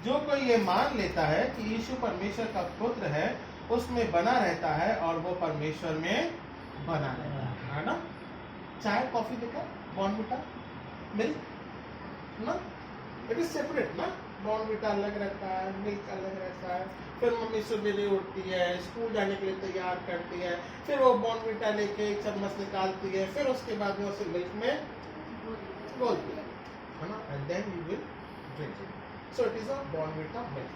जो कोई ये मान लेता है कि यीशु परमेश्वर का पुत्र है, उसमें बना रहता है और वो परमेश्वर में बना रहता है ना। चाय कॉफी देखा, बॉर्नविटा मिल्क ना, इट इज सेपरेट ना। बॉर्नविटा अलग रहता है, मिल्क अलग रहता है। फिर मम्मी सवेरे उठती है, स्कूल जाने के लिए तैयार करती है, फिर वो बॉर्नविटा लेके एक चम्मच निकालती है, फिर उसके बाद में उसे मिल्क में घोलती है ना, and then you will drink it. So it is a Bournvita milk.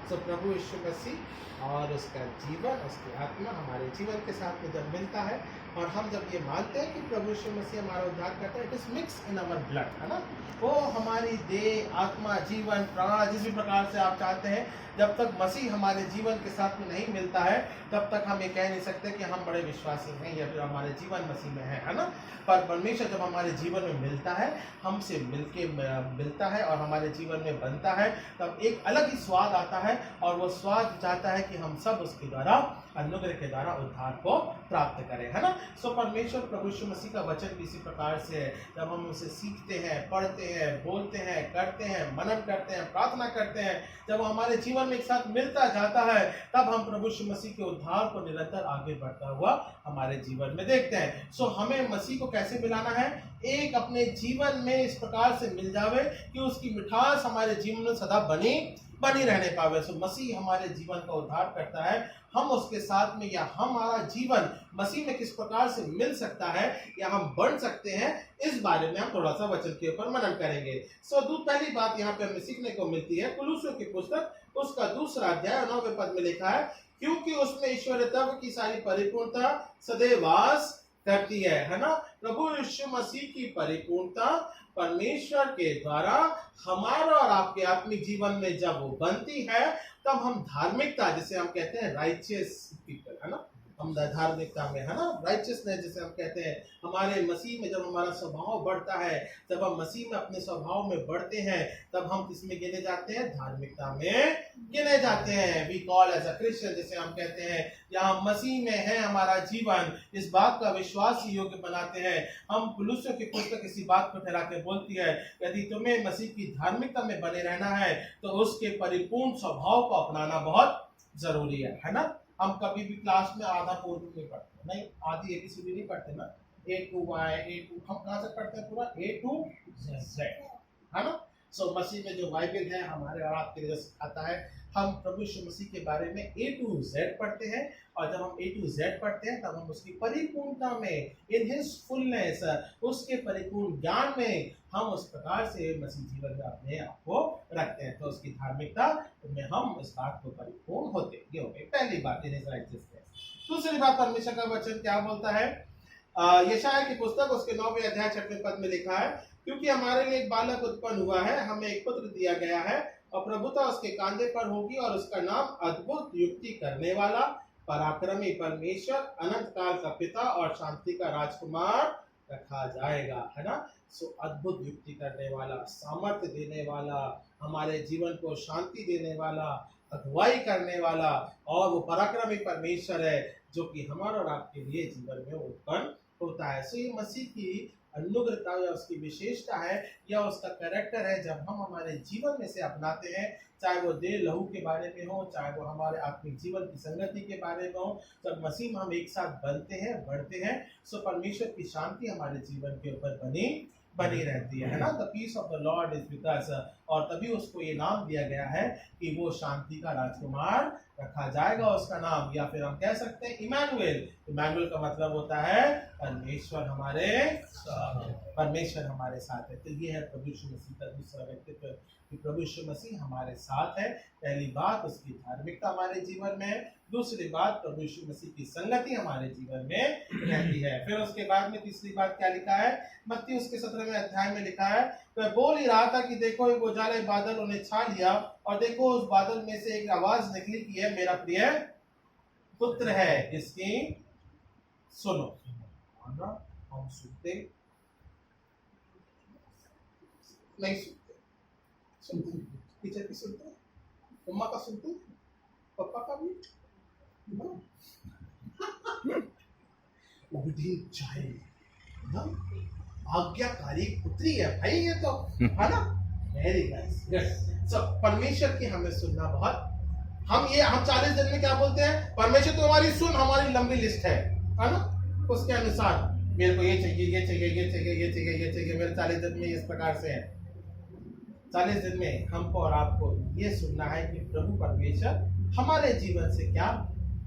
So प्रभु यीशु मसीह और उसका जीवन, उसकी आत्मा हमारे जीवन के साथ में जब मिलता है और हम जब ये मानते हैं कि प्रभु यीशु मसीह हमारा उद्धार करता है, it is mix in our blood, है ना। वो हमारी देह, आत्मा, जीवन, प्राण, जिस भी प्रकार से आप चाहते हैं, जब तक मसीह हमारे जीवन के साथ में नहीं मिलता है तब तक हम ये कह नहीं सकते कि हम बड़े विश्वासी हैं या फिर हमारे जीवन मसीह में है ना। पर परमेश्वर जब हमारे जीवन में मिलता है, हमसे मिलके मिलता है और हमारे जीवन में बनता है, तब एक अलग ही स्वाद आता है और वो स्वाद चाहता है कि हम सब उसके द्वारा, अनुग्रह के द्वारा उद्धार को प्राप्त करें, है ना। सो परमेश्वर प्रभु यीशु मसीह का वचन इसी प्रकार से है। जब हम उसे सीखते हैं, पढ़ते हैं, बोलते हैं, करते हैं, मनन करते हैं, प्रार्थना करते हैं, जब वो हमारे जीवन में एक साथ मिलता जाता है, तब हम प्रभु यीशु मसीह के उद्धार को निरंतर आगे बढ़ता हुआ हमारे जीवन में देखते हैं। सो हमें मसीह को कैसे मिलाना है? एक अपने जीवन में इस प्रकार से मिल जावे कि उसकी मिठास हमारे जीवन में सदा बनी रहने पावे। सो मसीह हमारे जीवन का उद्धार करता है, हम उसके साथ में, या हमारा जीवन मसीह में किस प्रकार से मिल सकता है या हम बढ़ सकते हैं, इस बारे में हम थोड़ा सा वचन के ऊपर मनन करेंगे। सो पहली बात यहाँ पे हमें सीखने को मिलती है, कुलुस्सियों की पुस्तक उसका 2 अध्याय 9वें पद में लिखा है, क्योंकि उसमें ईश्वरीय तत्व की सारी परिपूर्णता सदैव वास करती है ना। प्रभु यीशु मसीह की परिपूर्णता परमेश्वर के द्वारा हमारा और आपके आत्मिक जीवन में जब वो बनती है, तब हम धार्मिकता, जिसे हम कहते हैं राइचियस पीपल, है ना, हम धार्मिकता में, है ना, राइचियसनेस जिसे हम कहते हैं, हमारे मसीह में जब हमारा स्वभाव बढ़ता है, जब हम मसीह में अपने स्वभाव में बढ़ते हैं, तब हम किसमें गिने जाते हैं? धार्मिकता में गिने जाते हैं। We call as a Christian, जिसे हम कहते हैं, यहाँ मसीह में है हमारा जीवन, इस बात का विश्वास योग्य बनाते हैं हम। कुलुस्सियों की पुस्तक इसी बात को ठहरा के बोलती है, यदि तुम्हें मसीह की धार्मिकता में बने रहना है तो उसके परिपूर्ण स्वभाव को अपनाना बहुत जरूरी है ना। हम कभी भी क्लास में आधा पूर्व नहीं पढ़ते, नहीं, आधी ABCD नहीं पढ़ते ना, A to Y, A to, हम कहाँ से पढ़ते हैं? पूरा A to Z, है ना। सो मसीह में जो बाइबल है हमारे और आपके लिए सिखाता है, हम प्रभु यीशु मसीह के बारे में A to Z पढ़ते हैं, और जब हम A to Z पढ़ते हैं तब हम उसकी परिपूर्णता में, इन हिज फुलनेस, उसके परिपूर्ण ज्ञान में हम उस प्रकार से मसीह जीवन में अपने आप को रखते हैं, तो उसकी धार्मिकता में हम इस बात को परिपूर्ण होते हैं। ये हो गई पहली बात, इन हिज राइचियसनेस। दूसरी बात, परमेश्वर का वचन क्या बोलता है? यशायाह की पुस्तक उसके 9वें अध्याय 6वें पद में लिखा है, क्योंकि हमारे लिए एक बालक उत्पन्न हुआ है, हमें एक पुत्र दिया गया है, और प्रभुता उसके कांधे पर होगी, और उसका नाम अद्भुत, युक्ति करने वाला, पराक्रमी परमेश्वर, अनंत काल का पिता और शांति का राजकुमार रखा जाएगा, है ना। सो अद्भुत युक्ति करने वाला, सामर्थ्य देने वाला, हमारे जीवन को शांति देने वाला, अगुवाई करने वाला, और वो पराक्रमी परमेश्वर है जो कि हमारा और आपके लिए जीवन में उत्पन्न होता है। सो ये मसीह की अनुग्रहता या उसकी विशेषता है या उसका कैरेक्टर है, जब हम हमारे जीवन में से अपनाते हैं, चाहे वो देह लहू के बारे में हो, चाहे वो हमारे आत्मिक जीवन की संगति के बारे में हो, जब मसीह में हम एक साथ बनते हैं, बढ़ते हैं, सो परमेश्वर की शांति हमारे जीवन के ऊपर बनी रहती है ना। The peace of the Lord is with us, और तभी उसको ये नाम दिया गया है कि वो शांति का राजकुमार रखा जाएगा, उसका नाम, या फिर हम कह सकते हैं इमैनुएल। इमैनुएल का मतलब होता है परमेश्वर हमारे साथ है। तो ये है प्रभु यीशु मसीह का दूसरा व्यक्तित्व, कि प्रभु यीशु मसीह हमारे साथ है। पहली बात, उसकी धार्मिकता हमारे जीवन में है। दूसरी बात, प्रभु यीशु मसीह की संगति हमारे जीवन में रहती है। फिर उसके बाद में तीसरी बात क्या लिखा है? मत्ती उसके 17वें अध्याय में लिखा है, वह बोल ही रहा था कि देखो एक उजाला बादल उन्हें छा लिया, और देखो उस बादल में से एक आवाज निकली कि यह मेरा प्रिय पुत्र है, जिसकी सुनो। हम सुनते नहीं, सुनते टीचर की सुनते, मम्मा का सुनते, पापा का भी, चाहे आज्ञाकारी पुत्री है भाई, ये तो है ना, वेरी नाइस, गुड। सो परमेश्वर की हमें सुनना बहुत, हम 40 दिन में क्या बोलते हैं, परमेश्वर तुम्हारी सुन, हमारी लंबी लिस्ट है ना, उसके अनुसार मेरे को ये चाहिए, ये चाहिए, ये चाहिए, ये चाहिए, ये चाहिए, मेरे 40 दिन में इस प्रकार से है। 40 दिन में हमको और आपको ये सुनना है कि प्रभु परमेश्वर हमारे जीवन से क्या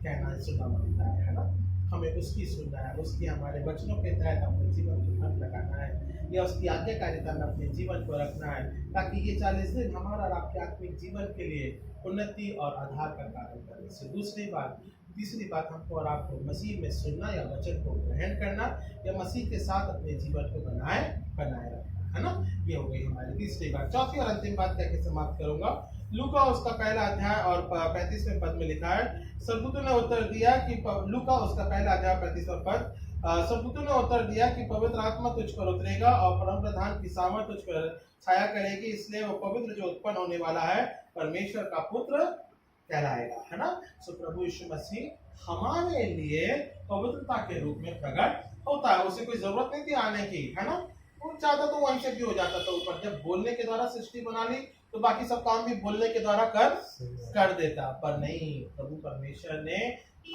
कहना है, सुनना मांगता है ना, हमें उसकी सुनना है, उसकी हमारे वचनों के तहत अपने जीवन को ढंग लगाना है, या उसकी आज्ञाकारिता में अपने जीवन को रखना है, ताकि ये 40 दिन हमारा और आपके आत्मिक जीवन के लिए उन्नति और आधार का कार्य करे। से तीसरी बात हमको और आपको मसीह में सुनना या वचन को ग्रहण करना, या मसीह के साथ अपने जीवन को बनाए रखना, है ना। ये हो गई हमारी तीसरी बात। चौथी और अंतिम बात कह के समाप्त करूंगा। लूका उसका पहला अध्याय और 35वें पद में लिखा है, सरदूतों ने उत्तर दिया कि लूका उसका पहला अध्याय 35वां पद, सरदूतों ने उत्तर दिया कि पवित्र आत्मा तुझ पर उतरेगा और परम प्रधान की सामर्थ तुझ पर छाया करेगी, इसलिए वो पवित्र जो उत्पन्न होने वाला है परमेश्वर का पुत्र कहलाएगा, है ना। सो प्रभु यीशु मसीह हमारे लिए पवित्रता के रूप में प्रकट होता है, उसे कोई जरूरत नहीं थी आने की, है ना। वो चाहता तो वहीं से भी हो जाता था ऊपर, जब बोलने के द्वारा सृष्टि बना ली तो बाकी सब काम भी बोलने के द्वारा कर देता, पर नहीं, प्रभु परमेश्वर ने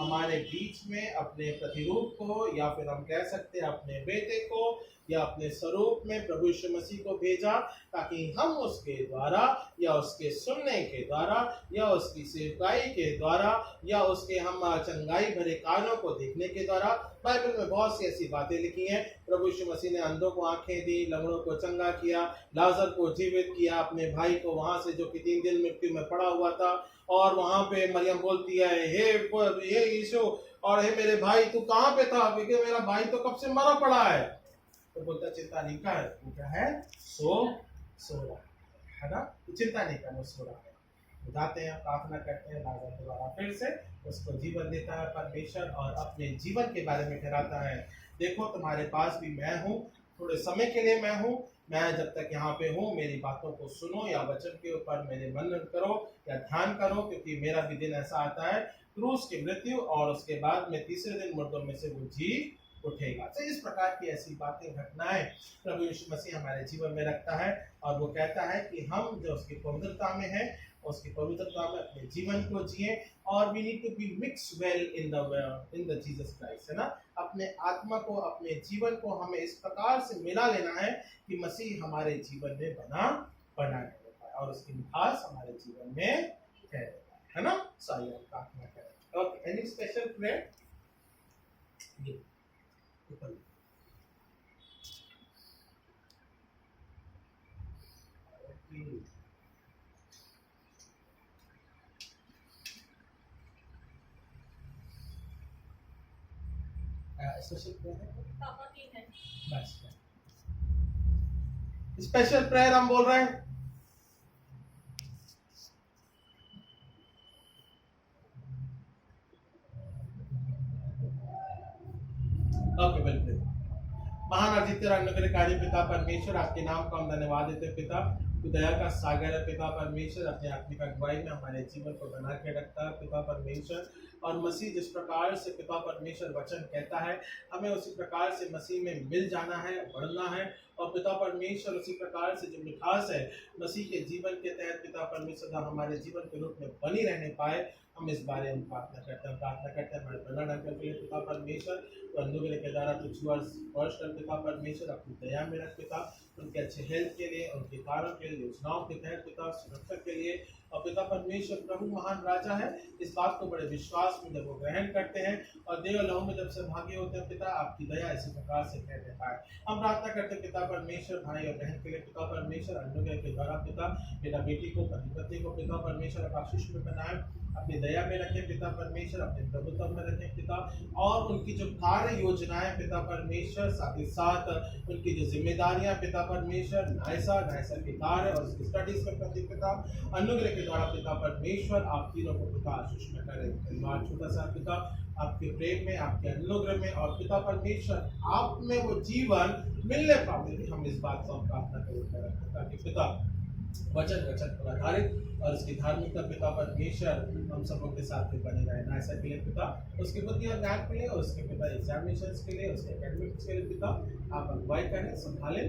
हमारे बीच में अपने प्रतिरूप को, या फिर हम कह सकते हैं अपने बेटे को, या अपने स्वरूप में प्रभु यीशु मसीह को भेजा, ताकि हम उसके द्वारा, या उसके सुनने के द्वारा, या उसकी सेवकाई के द्वारा, या उसके हम चंगाई भरे कार्यों को देखने के द्वारा, बाइबल में बहुत सी ऐसी बातें लिखी हैं। प्रभु यीशु मसीह ने अंधों को आंखें दी, लंगड़ों को चंगा किया, लाजर को जीवित किया, अपने भाई को वहां से जो कि 3 दिन मृत्यु में पड़ा हुआ था, और वहां पे मरियम बोलती है, हे यीशु, और हे मेरे भाई तू कहाँ पे था, क्योंकि मेरा भाई तो कब से मरा पड़ा है। तो बोलता चिंता नहीं कर, वो क्या है, सो रहा है ना, चिंता नहीं कर, वो सो रहा है। जाते हैं, प्रार्थना करते हैं, लाजर दोबारा फिर से उसको जीवन देता है परमेश्वर, और अपने जीवन के बारे में ठहराता है, देखो तुम्हारे पास भी मैं हूँ, थोड़े समय के लिए मैं हूँ, मैं जब तक यहाँ पे हूँ, मेरी बातों को सुनो, या वचन के ऊपर मेरे मनन करो या ध्यान करो, क्योंकि मेरा भी दिन ऐसा आता है, क्रूस की मृत्यु, और उसके बाद में तीसरे दिन मुर्दों में से वो जी उठेगा। तो इस प्रकार की ऐसी बातें, घटनाएं प्रभु यीशु मसीह हमारे जीवन में रखता है, और वो कहता है कि हम जो उसकी पवित्रता में है, उसकी पवित्रता में अपने जीवन को जिए, और we need to be mix well in the Jesus Christ, है ना। अपने आत्मा को, अपने जीवन को हमें इस प्रकार से मिला लेना है कि मसीह हमारे जीवन में बना रहता है, और उसकी मिठास हमारे जीवन में है ना। सही प्रार्थना करें। Okay, any special prayer? Special prayer, बस स्पेशल प्रेयर हम बोल रहे हैं। ओके, बिल्कुल। महान अद्वितीय अनुग्रहकारी पिता परमेश्वर, आपके नाम को हम धन्यवाद देते हैं पिता, तो दया का सागर है पिता परमेश्वर, अपने आत्मिक अगुवाई में हमारे जीवन को बना के रखता है पिता परमेश्वर, और मसीह जिस प्रकार से पिता परमेश्वर वचन कहता है, हमें उसी प्रकार से मसीह में मिल जाना है, बढ़ना है, और पिता परमेश्वर उसी प्रकार से जो मिठास है मसीह के जीवन के तहत पिता परमेश्वर हमारे जीवन के रूप में बनी रहने पाए, हम इस बारे में प्रार्थना करते हैं हमारे बना डंकर के लिए पिता परमेश्वर, तो अनुग्रह के द्वारा तुझ वर्ष कर पिता परमेश्वर, अपनी दया में रख पिता, उनके अच्छे हेल्थ के लिए, उनके कार्यों के लिए, योजनाओं के तहत पिता, सुरक्षा के लिए, और पिता परमेश्वर प्रभु महान राजा है, इस बात को बड़े विश्वास में जब वो ग्रहण करते हैं और देव लहू में जब से भागे होते हैं पिता, आपकी दया इसी प्रकार से कहते पाए। हम प्रार्थना करते हैं पिता परमेश्वर भाई और बहन के लिए पिता परमेश्वर, अनुग्रह के द्वारा पिता बेटा बेटी को, पति पत्नी को पिता परमेश्वर आप आशीष में बनाए, अपनी दया में रखें पिता परमेश्वर, अपने प्रभुत्व में रखें पिता, और उनकी जो कार्य योजनाएं पिता परमेश्वर, साथ ही साथ उनकी जो जिम्मेदारियां पिता परमेश्वर, नायसा के कार्य और उसकी स्टडीज के प्रति पिता अनुग्रह के द्वारा पिता परमेश्वर आप तीनों को पिता आशीष में करें। परिवार छोटा सा पिता आपके प्रेम में, आपके अनुग्रह में, और पिता परमेश्वर आप में वो जीवन मिलने पाते, हम इस बात को हम प्रार्थना करें ताकि पिता वचन पर आधारित और उसकी धार्मिकता पिता परमेश्वर हम सबों के साथ में बने रहे। नायसा के लिए पिता, उसके बुद्धि और ज्ञान के लिए, उसके पिता एग्जामिनेशंस के लिए, उसके एकेडमिक्स के लिए पिता आप अगुवाई करें, संभालें,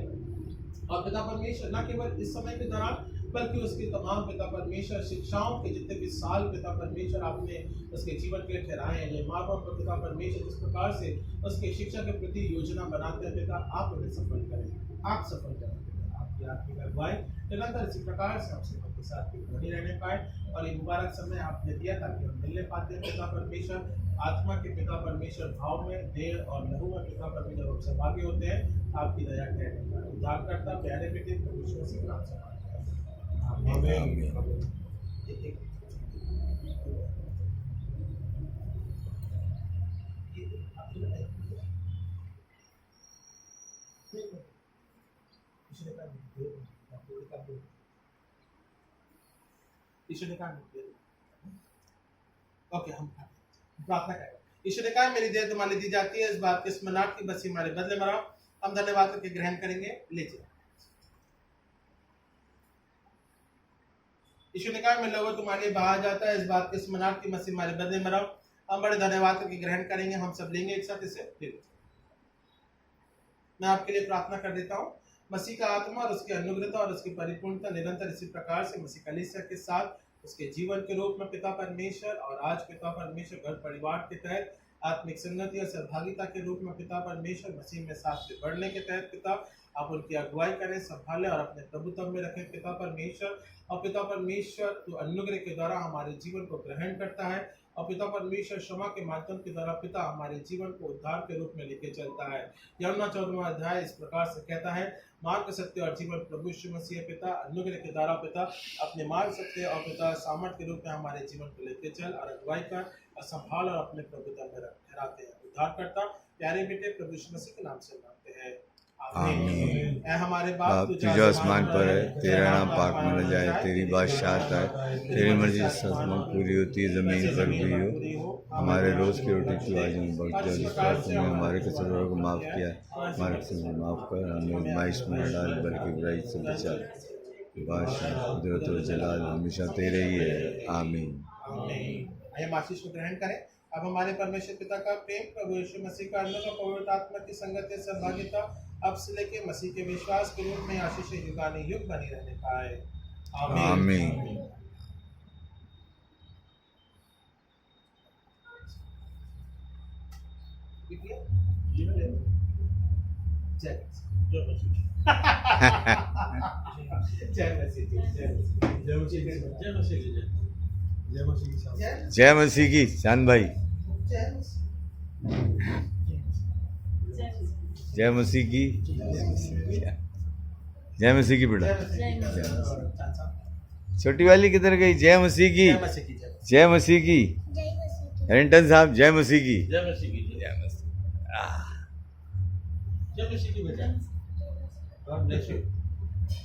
और पिता परमेश्वर न केवल इस समय के दौरान बल्कि उसके तमाम पिता परमेश्वर शिक्षाओं के जितने भी साल पिता परमेश्वर आपने उसके जीवन के लिए ठहराए हैं, ये माँ बाप और पिता परमेश्वर जिस प्रकार से उसके शिक्षा के प्रति योजना बनाते हैं पिता, आप उन्हें सफल करें, आप सफल करें पिता, आपकी आत्मिक अगुवाई निरंतर इसी प्रकार से हमसे सबके साथ बनी रहने पाए। और ये मुबारक समय आपने दिया ताकि हम मिलने पाते हैं पिता परमेश्वर, आत्मा के पिता परमेश्वर भाव में, देह और लहू में पिता परमेश्वर हम सहभागी होते हैं आपकी दया कहने का। उद्धार करता प्यारे बेटे प्रभु यीशु मसीह के नाम से ओके, हम प्रार्थना करें। ईश्वर ने कहा मेरी देह तुम्हारे दी जाती है, इस बात के स्मरणार्थ की बस हमारे बदले मराओ। हम धन्यवाद करके ग्रहण करेंगे, लीजिए। ईश्वर ने कहा मैं लोगों तुम्हारे लिए बहा जाता है, इस बात के स्मरणार्थ की मसीह हमारे बदले मराओ। हम बड़े धन्यवाद करके ग्रहण करेंगे, हम सब लेंगे एक साथ इसे। मैं आपके लिए प्रार्थना कर देता हूँ, मसीह का आत्मा और उसकी अनुग्रहता और उसकी परिपूर्णता निरंतर इसी प्रकार से मसीह कलीसिया के साथ उसके जीवन के रूप में पिता परमेश्वर और आज पिता परमेश्वर घर परिवार के तहत आत्मिक संगति और सहभागिता के रूप में पिता परमेश्वर मसीह में साथ से बढ़ने के तहत पिता आप उनकी अगुवाई करें, संभालें और अपने प्रभुत्व में रखें पिता परमेश्वर। और पिता परमेश्वर तो अनुग्रह के द्वारा हमारे जीवन को ग्रहण करता है और पिता परमेश्वर क्षमा के माध्यम के द्वारा पिता हमारे जीवन को उद्धार के रूप में लेके चलता है। यूहन्ना 14वां अध्याय इस प्रकार से कहता है, मार्ग सत्य और जीवन प्रभु यीशु मसीह पिता अनुग्रह के द्वारा पिता अपने मार्ग सत्य और पिता सामर्थ के रूप में हमारे जीवन को लेके चल और अगुवाई कर और संभाल और अपने प्रभुत्व में ठहराते हैं। उद्धार करता प्यारे बेटे प्रभु यीशु मसीह के नाम से मांगते हैं, आमीन। ऐ हमारे बाप तू जो आसमान पर है, तेरा नाम पाक माना जाए, तेरी बादशाहत आए, तेरी मर्जी सच पूरी होती है जमीन पर भी हो। हमारे रोज की रोटी तू आज हमें बख्श, तुमने हमारे कसूरों को माफ किया, हमारे कसूर माफ कर, हमें आज़माइश में न डाल बल्कि बुराई से बचा। बादशाह कुदरत और जलाल हमेशा तेरे ही है, आमीन। आइए आशीष को ग्रहण करें। अब हमारे परमेश्वर पिता का प्रेम, प्रभु यीशु मसीह का अनुग्रह, पवित्र आत्मा की संगत या सहभागिता अब से लेके मसीह के विश्वास के रूप में आशीष युगानुयुग बनी रहने पाए, आमीन। जय मसीह की चांद भाई, जय मसीह की, जय मसीह की बेटा। छोटी वाली किधर गई? जय मसीह की, जय मसीह की। हेरिंटन साहब जय मसीह की, जय मसीह की, जय मसीह। जय मसीह की बेटा। God bless you.